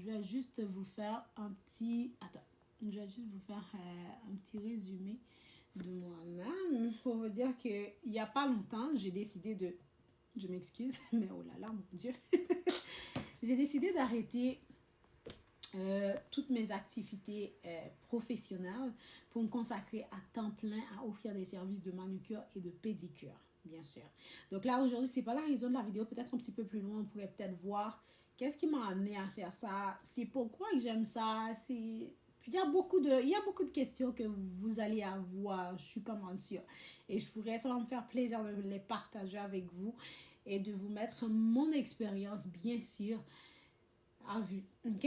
je vais juste vous faire un petit... Attends, je vais juste vous faire un petit résumé de moi-même pour vous dire qu'il n'y a pas longtemps, j'ai décidé de... Je m'excuse, mais oh là là, mon Dieu. J'ai décidé d'arrêter toutes mes activités professionnelles pour me consacrer à temps plein à offrir des services de manucure et de pédicure, bien sûr. Donc là, aujourd'hui, c'est pas la raison de la vidéo, peut-être un petit peu plus loin, on pourrait peut-être voir qu'est-ce qui m'a amené à faire ça, c'est pourquoi que j'aime ça, c'est... Il y a beaucoup de questions que vous allez avoir, je suis pas mal sûre. Et je pourrais, ça va me faire plaisir de les partager avec vous et de vous mettre mon expérience, bien sûr, à vue. Ok?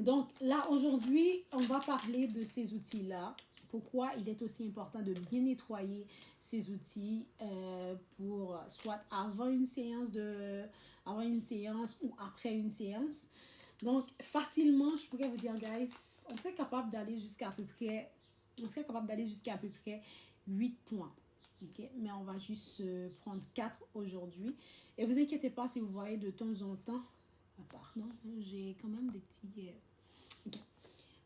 Donc là, aujourd'hui, on va parler de ces outils-là. Pourquoi il est aussi important de bien nettoyer ces outils pour soit avant une séance ou après une séance. Donc facilement, je pourrais vous dire, guys, on serait capable d'aller jusqu'à à peu près 8 points. Okay? Mais on va juste prendre 4 aujourd'hui. Et vous inquiétez pas si vous voyez de temps en temps, pardon, j'ai quand même des petits... okay.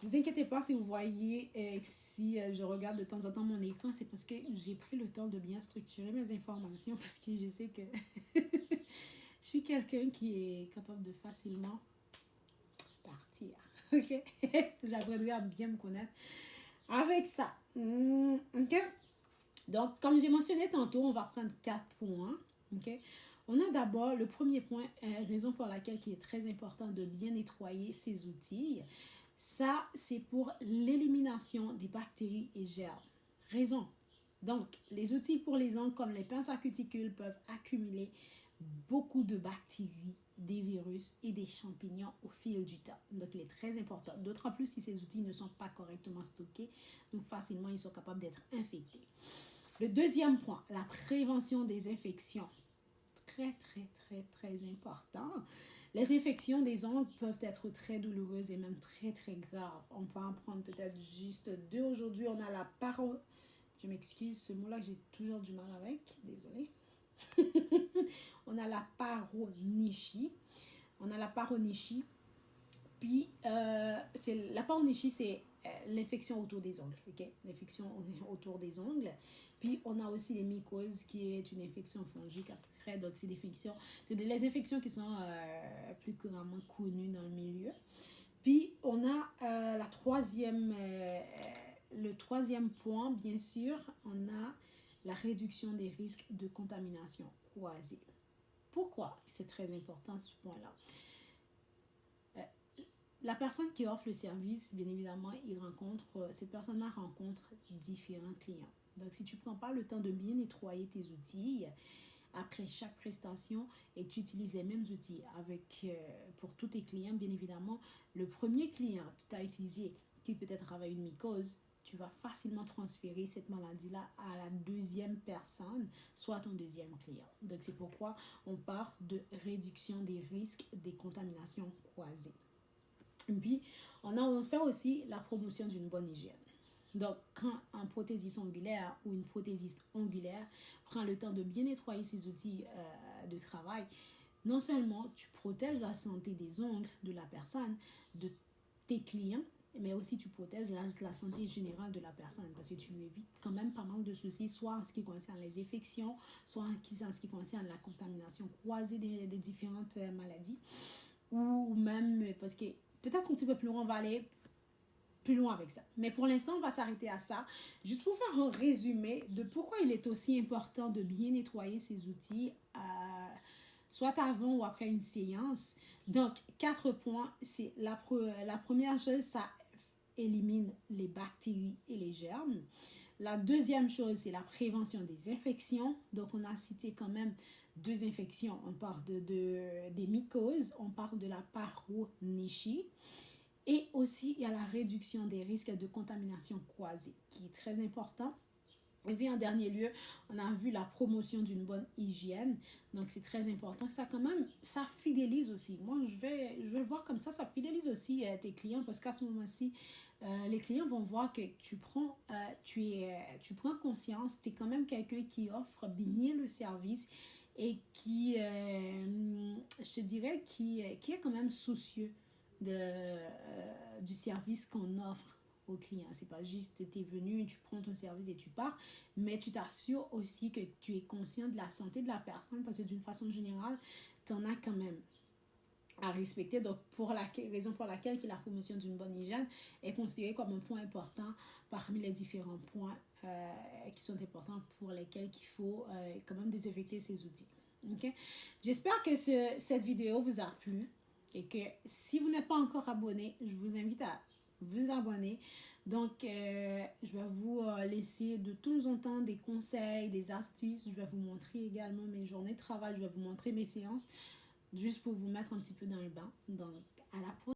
Vous inquiétez pas si vous voyez, si je regarde de temps en temps mon écran, c'est parce que j'ai pris le temps de bien structurer mes informations parce que je sais que je suis quelqu'un qui est capable de facilement partir. Ok? Vous apprendrez à bien me connaître avec ça. Ok? Donc, comme j'ai mentionné tantôt, on va prendre 4 points. Ok? On a d'abord le premier point, raison pour laquelle il est très important de bien nettoyer ces outils. Ça, c'est pour l'élimination des bactéries et germes. Raison. Donc, les outils pour les ongles comme les pinces à cuticules peuvent accumuler beaucoup de bactéries, des virus et des champignons au fil du temps. Donc, il est très important. D'autant plus si ces outils ne sont pas correctement stockés. Donc, facilement, ils sont capables d'être infectés. Le deuxième point, la prévention des infections. Très, très, très, très important. Les infections des ongles peuvent être très douloureuses et même très, très graves. On peut en prendre peut-être juste 2 aujourd'hui. On a la paro... Je m'excuse, ce mot-là que j'ai toujours du mal avec. Désolée. On a la paronychie. Puis, la paronychie, c'est l'infection autour des ongles. Okay? L'infection autour des ongles. Puis, on a aussi les mycoses, qui est une infection fongique après. Donc, les infections qui sont plus couramment connues dans le milieu. Puis, on a le troisième point, bien sûr, on a la réduction des risques de contamination croisée. Pourquoi c'est très important ce point-là? La personne qui offre le service, bien évidemment, cette personne-là rencontre différents clients. Donc, si tu ne prends pas le temps de bien nettoyer tes outils après chaque prestation et que tu utilises les mêmes outils pour tous tes clients, bien évidemment, le premier client que tu as utilisé, qui peut-être avait une mycose, tu vas facilement transférer cette maladie-là à la deuxième personne, soit ton deuxième client. Donc, c'est pourquoi on parle de réduction des risques des contaminations croisées. Et puis, on fait aussi la promotion d'une bonne hygiène. Donc, quand un prothésiste ongulaire ou une prothésiste ongulaire prend le temps de bien nettoyer ses outils de travail, non seulement tu protèges la santé des ongles de la personne, de tes clients, mais aussi tu protèges la santé générale de la personne parce que tu lui évites quand même pas mal de soucis, soit en ce qui concerne les infections, soit en ce qui concerne la contamination croisée des différentes maladies, ou même parce que peut-être un petit peu plus loin, on va aller plus loin avec ça. Mais pour l'instant, on va s'arrêter à ça. Juste pour faire un résumé de pourquoi il est aussi important de bien nettoyer ces outils, soit avant ou après une séance. Donc, 4 points. C'est la première chose, ça élimine les bactéries et les germes. La deuxième chose, c'est la prévention des infections. Donc, on a cité quand même 2 infections. On parle des mycoses, on parle de la paronychie. Et aussi, il y a la réduction des risques de contamination croisée, qui est très important. Et puis, en dernier lieu, on a vu la promotion d'une bonne hygiène. Donc, c'est très important. Ça, quand même, ça fidélise aussi. Moi, je vais le voir comme ça fidélise aussi tes clients parce qu'à ce moment-ci, les clients vont voir que tu prends conscience, tu es quand même quelqu'un qui offre bien le service et qui, je te dirais, qui est quand même soucieux du service qu'on offre aux clients. C'est pas juste tu es venu, tu prends ton service et tu pars, mais tu t'assures aussi que tu es conscient de la santé de la personne parce que d'une façon générale, tu en as quand même à respecter. Donc, pour la raison pour laquelle la promotion d'une bonne hygiène est considérée comme un point important parmi les différents points qui sont importants pour lesquels il faut quand même désinfecter ces outils. Okay? J'espère que cette vidéo vous a plu et que si vous n'êtes pas encore abonné, je vous invite à vous abonner. Donc, je vais vous laisser de temps en temps des conseils, des astuces. Je vais vous montrer également mes journées de travail. Je vais vous montrer mes séances juste pour vous mettre un petit peu dans le bain. Donc, à la prochaine.